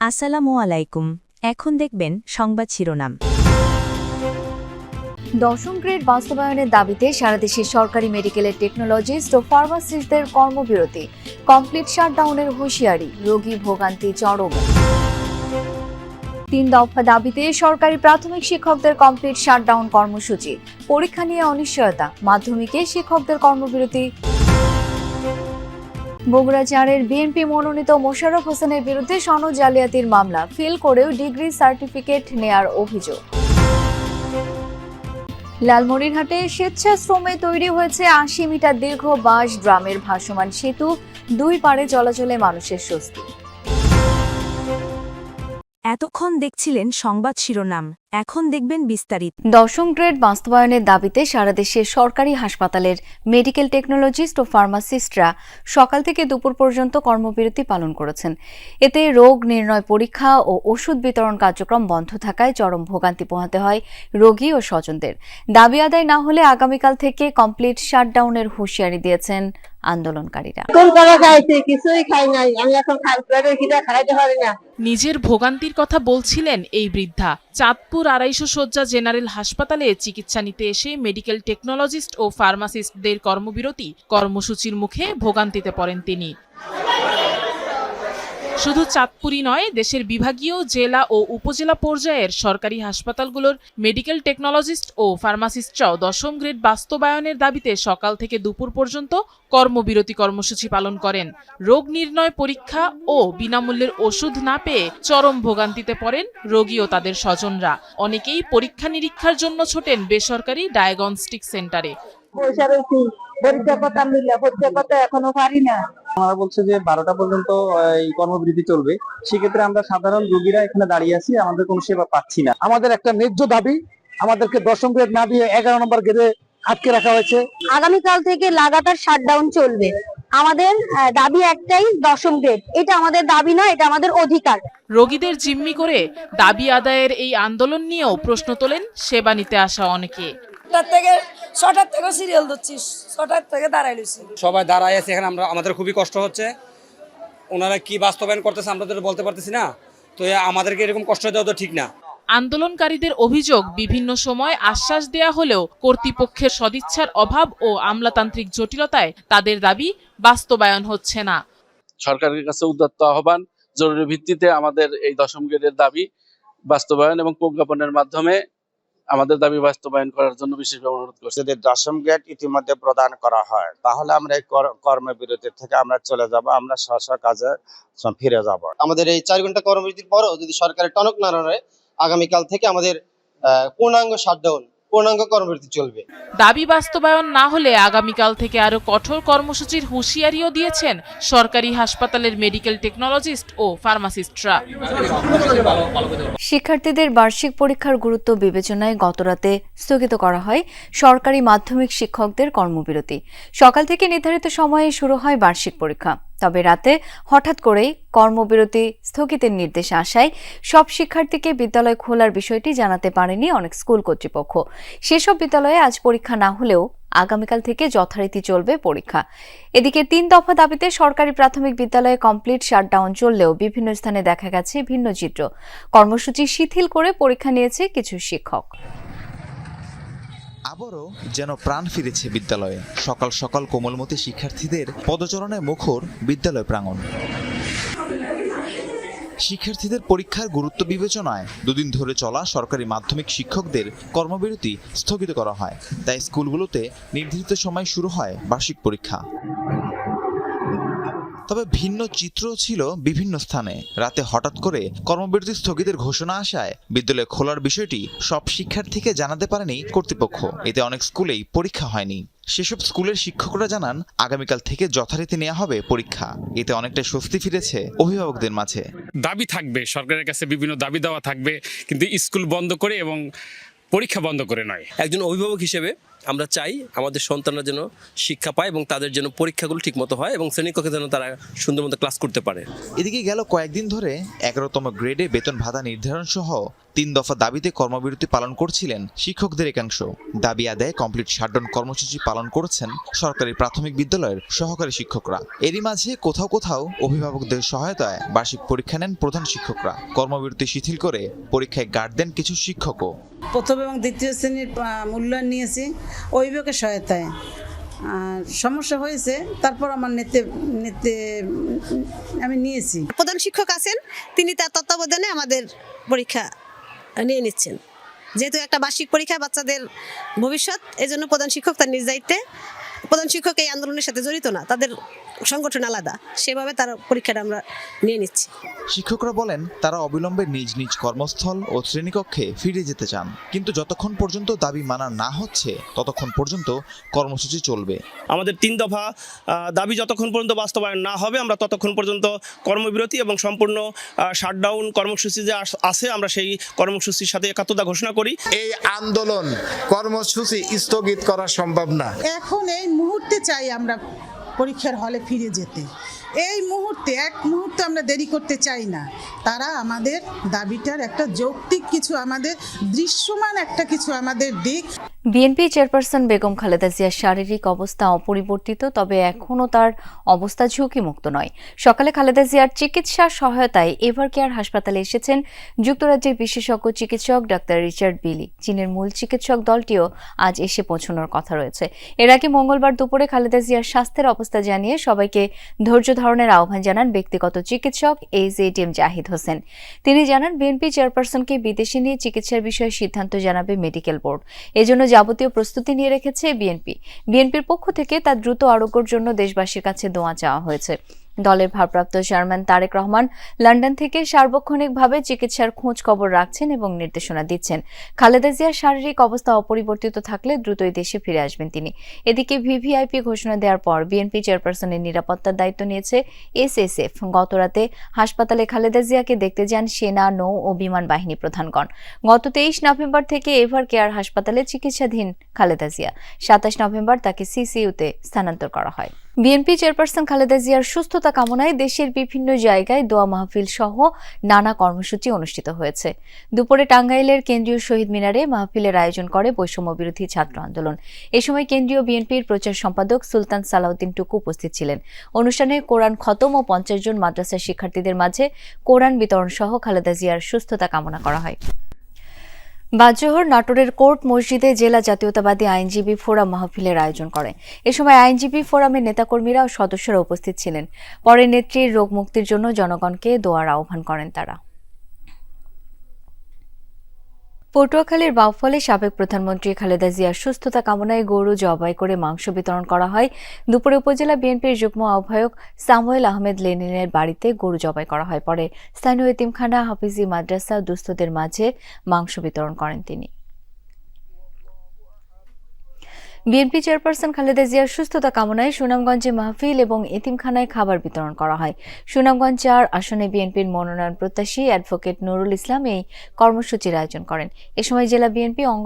আসসালামু আলাইকুম। এখন দেখবেন সংবাদ শিরোনাম। দশম গ্রেড বাস্তবায়নের দাবিতে সারা দেশে সরকারি মেডিকেলের টেকনোলজিস্ট ও ফার্মাসিস্টদের কর্মবিরতি, কমপ্লিট শাটডাউনের হুঁশিয়ারি, রোগী ভোগান্তি চরম। 3 দফা দাবিতে সরকারি প্রাথমিক শিক্ষকদের কমপ্লিট শাটডাউন কর্মসূচি, পরীক্ষা নিয়ে অনিশ্চয়তা, মাধ্যমিকে শিক্ষকদের কর্মবিরতি। বগুড়া 4-এর বিএনপি মনোনীত মোশাররফ হোসেনের বিরুদ্ধে সনদ জালিয়াতির মামলা, ফেল করেও ডিগ্রি সার্টিফিকেট নেয়ার অভিযোগ। লালমনিরহাটে স্বেচ্ছাশ্রমে তৈরি হয়েছে 80 মিটার দীর্ঘ বাঁশ ড্রামের ভাসমান সেতু, 2 পাড়ে চলাচলে মানুষের স্বস্তি। এতক্ষণ দেখছিলেন সংবাদ শিরোনাম, এখন দেখবেন বিস্তারিত। দশম গ্রেড বাস্তবায়নের দাবিতে সারা দেশে সরকারি হাসপাতালের মেডিকেল টেকনোলজিস্ট ও ফার্মাসিস্টরা সকাল থেকে দুপুর পর্যন্ত কর্মবিরতি পালন করেছেন। এতে রোগ নির্ণয় পরীক্ষা ও ওষুধ বিতরণ কার্যক্রম বন্ধ থাকায় চরম ভোগান্তি পোহাতে হয় রোগী ও স্বজনদের। দাবি আদায় না হলে আগামীকাল থেকে কমপ্লিট শাটডাউনের হুঁশিয়ারি দিয়েছেন আন্দোলনকারীরা। কিছুই খাই নাই, আমি এখন খাইতে পারি না। নিজের ভোগান্তির কথা বলছিলেন এই বৃদ্ধা। চাঁদপুর 250 শয্যা জেনারেল হাসপাতালে চিকিৎসা নিতে এসে মেডিকেল টেকনোলজিস্ট ও ফার্মাসিস্টদের কর্মবিরতি কর্মসূচির মুখে ভোগান্তিতে পড়েন তিনি। শুধু চাঁদপুরই নয়, দেশের বিভাগীয় জেলা ও উপজেলা পর্যায়ের সরকারি হাসপাতালগুলোর মেডিকেল টেকনোলজিস্ট ও ফার্মাসিস্টরাও দশম গ্রেড বাস্তবায়নের দাবিতে সকাল থেকে দুপুর পর্যন্ত কর্মবিরতি কর্মসূচি পালন করেন। রোগ নির্ণয় পরীক্ষা ও বিনামূল্যের ওষুধ না পেয়ে চরম ভোগান্তিতে পড়েন রোগী ও তাদের স্বজনরা। অনেকেই পরীক্ষা নিরীক্ষার জন্য ছোটেন বেসরকারি ডায়াগনস্টিক সেন্টারে। এখনো পারি না। আমরা বলছে যে 12টা পর্যন্ত এই কর্মবিরতি চলবে। সেক্ষেত্রে আমরা সাধারণ রোগীরা এখানে দাঁড়িয়ে আছি, আমাদের কোনো সেবা পাচ্ছি না। আমাদের একটা ন্যায্য দাবি, আমাদেরকে দশম গ্রেড না দিয়ে 11 নম্বর গ্রেডে আটকে রাখা হয়েছে। আগামীকাল থেকে লাগাতার শাটডাউন চলবে। আমাদের দাবি একটাই, দশম গ্রেড। এটা আমাদের দাবি নয়, এটা আমাদের অধিকার। রোগীদের জিম্মি করে দাবি আদায়ের এই আন্দোলন নিয়েও প্রশ্ন তোলেন সেবা নিতে আসা অনেকে। ছটার থেকে সিরিয়াল দিচ্ছি, ছটার থেকে দাঁড়াই লইছি। সবাই দাঁড়াই আছে এখানে, আমাদের খুবই কষ্ট হচ্ছে। ওনারা কি বাস্তবায়ন করতেছে আমরা তো বলতে পারতেছি না, তো আমাদেরকে এরকম কষ্ট দেওয়া তো ঠিক না। আন্দোলনকারীদের অভিযোগ, বিভিন্ন সময় আশ্বাস দেয়া হলেও কর্তৃপক্ষের সদিচ্ছার অভাব ও আমলাতান্ত্রিক জটিলতায় তাদের দাবি বাস্তবায়ন হচ্ছে না। সরকারের কাছে উদাত্ত আহ্বান, জরুরি ভিত্তিতে আমাদের এই দশম গ্রেডের দাবি বাস্তবায়ন এবং প্রজ্ঞাপনের মাধ্যমে আমাদের দাবি বাস্তবায়ন করার জন্য বিশেষভাবে অনুরোধ করছি। যদি দশম গ্রেড ইতিমধ্যে প্রদান করা হয়, তাহলে আমরা এই কর্মবিরতি থেকে আমরা চলে যাব, আমরা স্ব কাজে ফিরে যাব। আমাদের এই 4 ঘন্টা কর্মবিরতির পরেও যদি সরকারের টনক না নড়ে, আগামীকাল থেকে আমাদের পূর্ণাঙ্গ শাটডাউন, পূর্ণাঙ্গ কর্মবিরতি চলবে। দাবি বাস্তবায়ন না হলে আগামীকাল থেকে আরো কঠোর কর্মসূচির হুঁশিয়ারিও দিয়েছেন সরকারি হাসপাতালের মেডিকেল টেকনোলজিস্ট ও ফার্মাসিস্টরা। শিক্ষার্থীদের বার্ষিক পরীক্ষার গুরুত্ব বিবেচনায় গতরাতে স্থগিত করা হয় সরকারি মাধ্যমিক শিক্ষকদের কর্মবিরতি। সকাল থেকে নির্ধারিত সময়ে শুরু হয় বার্ষিক পরীক্ষা, তবে রাতে হঠাৎ করেই কর্মবিরতি স্থগিতের নির্দেশ আসায় সব শিক্ষার্থীকে বিদ্যালয় খোলার বিষয়টি জানাতে পারেনি অনেক স্কুল কর্তৃপক্ষ। সেসব বিদ্যালয়ে আজ পরীক্ষা না হলেও আগামীকাল থেকে যথারীতি চলবে পরীক্ষা। এদিকে 3 দফা দাবিতে সরকারি প্রাথমিক বিদ্যালয়ে কমপ্লিট শাটডাউন চললেও বিভিন্ন স্থানে দেখা গেছে ভিন্ন চিত্র। কর্মসূচি শিথিল করে পরীক্ষা নিয়েছে কিছু শিক্ষক। আবারও যেন প্রাণ ফিরেছে বিদ্যালয়ে। সকাল সকাল কোমলমতি শিক্ষার্থীদের পদচারণায় মুখর বিদ্যালয় প্রাঙ্গণ। শিক্ষার্থীদের পরীক্ষার গুরুত্ব বিবেচনায় 2 দিন ধরে চলা সরকারি মাধ্যমিক শিক্ষকদের কর্মবিরতি স্থগিত করা হয়। তাই স্কুলগুলোতে নির্ধারিত সময় শুরু হয় বার্ষিক পরীক্ষা। তবে ভিন্ন চিত্র ছিল বিভিন্ন স্থানে। রাতে হঠাৎ করে কর্মবিরতি স্থগিতের ঘোষণা আসায় বিদ্যালয় খোলার বিষয়টি সব শিক্ষার্থীকে জানাতে পারেনি কর্তৃপক্ষ। এতে অনেক স্কুলেই পরীক্ষা হয়নি। সেসব স্কুলের শিক্ষকরা জানান আগামীকাল থেকে যথারীতি নেওয়া হবে পরীক্ষা। এতে অনেকটা স্বস্তি ফিরেছে অভিভাবকদের মাঝে। দাবি থাকবে, সরকারের কাছে বিভিন্ন দাবি দেওয়া থাকবে, কিন্তু স্কুল বন্ধ করে এবং পরীক্ষা বন্ধ করে নয়। একজন অভিভাবক হিসেবে আমরা চাই আমাদের সন্তানরা যেন শিক্ষা পায় এবং তাদের যেন পরীক্ষাগুলো ঠিকমতো হয় এবং শ্রেণীকক্ষে যেন তারা সুন্দর মতো ক্লাস করতে পারে। এদিকে গেল কয়েকদিন ধরে 11তম গ্রেডে বেতন ভাতা নির্ধারণ সহ 3 দফা দাবিতে কর্মবিরতি পালন করছিলেন শিক্ষকদের একাংশ। দাবি আদায়ে কমপ্লিট শাটডাউন কর্মসূচি পালন করছেন সরকারি প্রাথমিক বিদ্যালয়ের সহকারী শিক্ষকরা। এরই মাঝে কোথাও কোথাও অভিভাবকদের সহায়তায় বার্ষিক পরীক্ষা নেন প্রধান শিক্ষকরা। কর্মবিরতি শিথিল করে পরীক্ষায় গার্ড দেন কিছু শিক্ষকও। প্রথম এবং দ্বিতীয় শ্রেণীর মূল্যায়ন নিয়েছি অভিভাবকের সহায়তায়। সমস্যা হয়েছে, তারপর আমার নেতে আমি নিয়েছি। প্রধান শিক্ষক আছেন, তিনি তার তত্ত্বাবধানে আমাদের পরীক্ষা নিয়ে নিচ্ছেন। যেহেতু একটা বার্ষিক পরীক্ষা বাচ্চাদের ভবিষ্যৎ, এজন্য প্রধান শিক্ষক তার নিজ দায়িত্বে। প্রধান শিক্ষক এই আন্দোলনের সাথে জড়িত না, তাদের সংগঠন আলাদা, সেভাবে তার পরীক্ষাটা আমরা নিয়ে নিচ্ছি। শিক্ষকরা বলেন তারা অবিলম্বে নিজ নিজ কর্মস্থল ও শ্রেণীকক্ষে ফিরে যেতে চান, কিন্তু যতক্ষণ পর্যন্ত দাবি মানা না হচ্ছে ততক্ষণ পর্যন্ত কর্মসূচি চলবে। আমাদের 3 দফা দাবি যতক্ষণ পর্যন্ত বাস্তবায়ন না হবে আমরা ততক্ষণ পর্যন্ত কর্মবিরতি এবং সম্পূর্ণ শাটডাউন কর্মসূচি যে আছে আমরা সেই কর্মসূচির সাথে একাত্মতা ঘোষণা করি। এই আন্দোলন কর্মসূচি স্থগিত করা সম্ভব না। এখন এই মুহূর্তে চাই আমরা পরীক্ষার হলে ফিরে যেতে। এই মুহূর্তে এক মুহূর্তে আমরা দেরি করতে চাই না। তারা আমাদের দাবিটার একটা যৌক্তিক কিছু, আমাদের দৃশ্যমান একটা কিছু আমাদের দিক। বিএনপি চেয়ারপারসন বেগম খালেদা জিয়ার শারীরিক অবস্থা অপরিবর্তিত, তবে এখনও তার অবস্থা ঝুঁকিমুক্ত নয়। সকালে খালেদা জিয়ার চিকিৎসা সহায়তায় এভার কেয়ার হাসপাতালে এসেছেন যুক্তরাজ্যের বিশেষজ্ঞ চিকিৎসক ডাক্তার রিচার্ড বিলি। চীনের মূল চিকিৎসক দলটিও আজ এসে পৌঁছানোর কথা রয়েছে। এর আগে মঙ্গলবার দুপুরে খালেদা জিয়ার স্বাস্থ্যের অবস্থা জানিয়ে সবাইকে ধৈর্য ধারণের আহ্বান জানান ব্যক্তিগত চিকিৎসক AZM জাহিদ হোসেন। তিনি জানান বিএনপি চেয়ারপারসনকে বিদেশে নিয়ে চিকিৎসার বিষয়ে সিদ্ধান্ত জানাবে মেডিকেল বোর্ড। এজন্য যাবতীয় প্রস্তুতি নিয়ে রেখেছে বিএনপির পক্ষ থেকে তার দ্রুত আরোগ্যের জন্য দেশবাসীর কাছে দোয়া চাওয়া হয়েছে। দলের ভারপ্রাপ্ত চেয়ারম্যান তারেক রহমান লন্ডন থেকে সার্বক্ষণিকভাবে চিকিৎসার খোঁজ খবর রাখছেন এবং নির্দেশনা দিচ্ছেন। খালেদা জিয়ার শারীরিক অবস্থা অপরিবর্তিত থাকলে দ্রুতই দেশে ফিরে আসবেন তিনি। এদিকে ভিভিআইপি ঘোষণা দেওয়ার পর বিএনপি চেয়ারপারসনের নিরাপত্তার দায়িত্ব নিয়েছে SSF। গতরাতে হাসপাতালে খালেদা জিয়াকে দেখতে যান সেনা, নৌ ও বিমান বাহিনী প্রধানগণ। গত 23 নভেম্বর থেকে এভার কেয়ার হাসপাতালে চিকিৎসাধীন খালেদা জিয়া। 27 নভেম্বর তাকে CCUতে স্থানান্তর করা হয়। বিএনপি চেয়ারপারসন খালেদা জিয়ার সুস্থতা কামনায় দেশের বিভিন্ন জায়গায় দোয়া মাহফিল সহ নানা কর্মসূচি অনুষ্ঠিত হয়েছে। দুপুরে টাঙ্গাইলের কেন্দ্রীয় শহীদ মিনারে মাহফিলের আয়োজন করে বৈষম্য বিরোধী ছাত্র আন্দোলন। এ সময় কেন্দ্রীয় বিএনপির প্রচার সম্পাদক সুলতান সালাউদ্দিন টুকু উপস্থিত ছিলেন। অনুষ্ঠানে কোরআন খতম ও 50 জন মাদ্রাসার শিক্ষার্থীদের মাঝে কোরআন বিতরণ সহ খালেদা জিয়ার সুস্থতা কামনা করা হয়। বাদজোহর নাটোরের কোর্ট মসজিদে জেলা জাতীয়তাবাদী আইনজীবী ফোরাম মাহফিলের আয়োজন করে। এ সময় আইনজীবী ফোরামের নেতাকর্মীরা ও সদস্যরা উপস্থিত ছিলেন। পরে নেত্রীর রোগ মুক্তির জন্য জনগণকে দোয়ার আহ্বান করেন তারা। পটুয়াখালীর বাউফলে সাবেক প্রধানমন্ত্রী খালেদা জিয়ার সুস্থতা কামনায় গরু জবাই করে মাংস বিতরণ করা হয়। দুপুরে উপজেলা বিএনপির যুগ্ম আহ্বায়ক সামুয়েল আহমেদ লেনিনের বাড়িতে গরু জবাই করা হয়। পরে স্থানীয় এতিমখানা, হাফিজি মাদ্রাসা দুস্থদের মাঝে মাংস বিতরণ করেন তিনি। বিএনপি চেয়ারপারসন খালেদা জিয়ার সুস্থতা কামনায় সুনামগঞ্জে মাহফিল এবং এতিমখানায় খাবার বিতরণ করা হয়। সুনামগঞ্জ 4 আসনে বিএনপির মনোনয়ন প্রত্যাশী অ্যাডভোকেট নুরুল ইসলাম এই কর্মসূচির আয়োজন করেন। এ সময় জেলা বিএনপি অঙ্গ